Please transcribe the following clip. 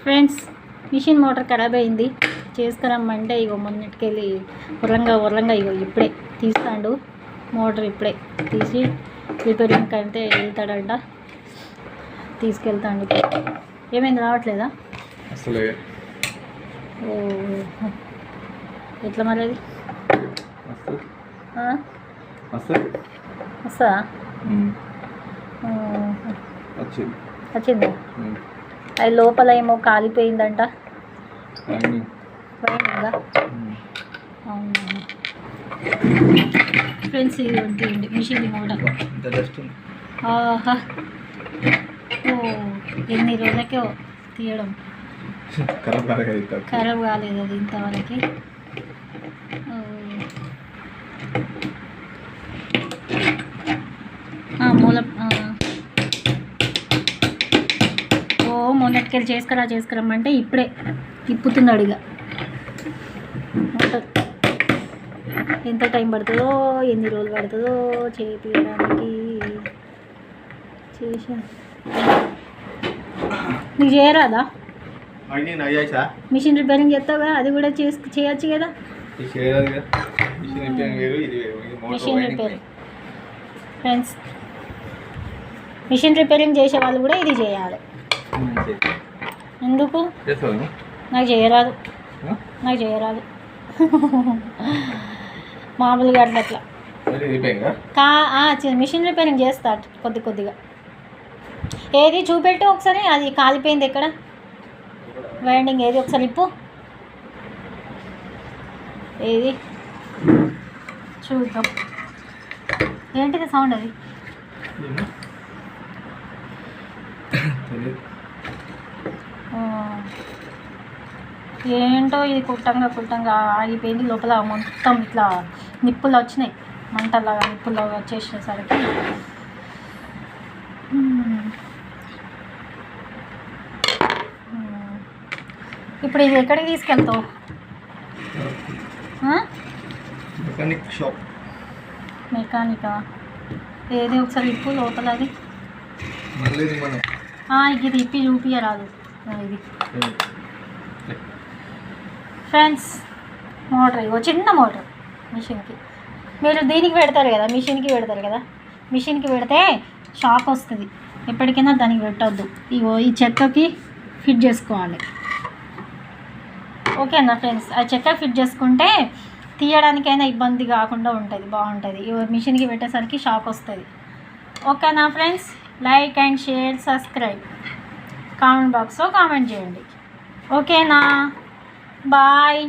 Friends, machine motor ఖరాబ్ అయింది. చేసుకురమ్మంటే ఇగో మొన్నటికెళ్ళి ఉర్లంగా ఇగో ఇప్పుడే తీస్తాడు మోటార్. ఇప్పుడే తీసి రిపేరింగ్ అంటే వెళ్తాడంట, తీసుకెళ్తాడు. ఏమైంది, రావట్లేదా అసలే? ఓ ఎట్లా మరి అది వస్తుందా? వచ్చిందా? అది లోపల ఏమో కాలిపోయిందంట. ఫ్రెండ్స్, ఇది ఉంటుంది మిషన్ మోటార్. ఆహా, ఓ ఎన్ని రోజులకే తీయడం. ఖరాబ్ కాలేదు అది ఇంతవరకు. మూల మొన్నటికెళ్ళి చేసుకురమ్మంటే ఇప్పుడే తిప్పుతున్నాడు. ఇక ఎంత టైం పడుతుందో, ఎన్ని రోజులు పడుతుందో చేయించడానికి. నీకు చేయరాదా? మిషన్ రిపేరింగ్ చేస్తావు కదా, అది కూడా చేయొచ్చు కదా. Machine repairing friends, machine repairing చేసే వాళ్ళు కూడా ఇది చేయాలి. ఎందుకు? నాకు చేయరాదు మామూలుగా అట్లా మిషన్ రిపేరింగ్ చేస్తా కొద్దిగా. ఏది చూపెట్టు ఒకసారి, అది కాలిపోయింది ఎక్కడ వైండింగ్ ఏది ఒకసారి ఇప్పు. ఏది చూద్దాం. ఏంటిది సౌండ్? అది ఏంటో, ఇది కుట్టంగా ఆగిపోయింది. లోపల మొత్తం ఇట్లా నిప్పులు వచ్చినాయి, మంటలాగా నిప్పుల్లాగా వచ్చేసేసరికి. ఇప్పుడు ఇది ఎక్కడికి తీసుకెళ్తావు? మెకానికా? ఏది ఒకసారి ఇప్పు లోపల. అది ఇది ఇప్పి చూపియరాదు. ఇది ఫ్రెండ్స్, మోటార్ ఇగో, చిన్న మోటార్ మిషన్కి. మీరు దీనికి పెడతారు కదా, మిషన్కి పెడతారు కదా. మిషన్కి పెడితే షాక్ వస్తుంది. ఎప్పటికైనా దానికి పెట్టద్దు. ఇగో ఈ చెక్కకి ఫిట్ చేసుకోవాలి. ఓకేనా ఫ్రెండ్స్? ఆ చెక్క ఫిట్ చేసుకుంటే తీయడానికైనా ఇబ్బంది కాకుండా ఉంటుంది, బాగుంటుంది. ఇగో మిషన్కి పెట్టేసరికి షాక్ వస్తుంది. ఓకేనా friends? Like and share, subscribe, comment బాక్స్లో కామెంట్ చేయండి. ఓకేనా? బాయ్.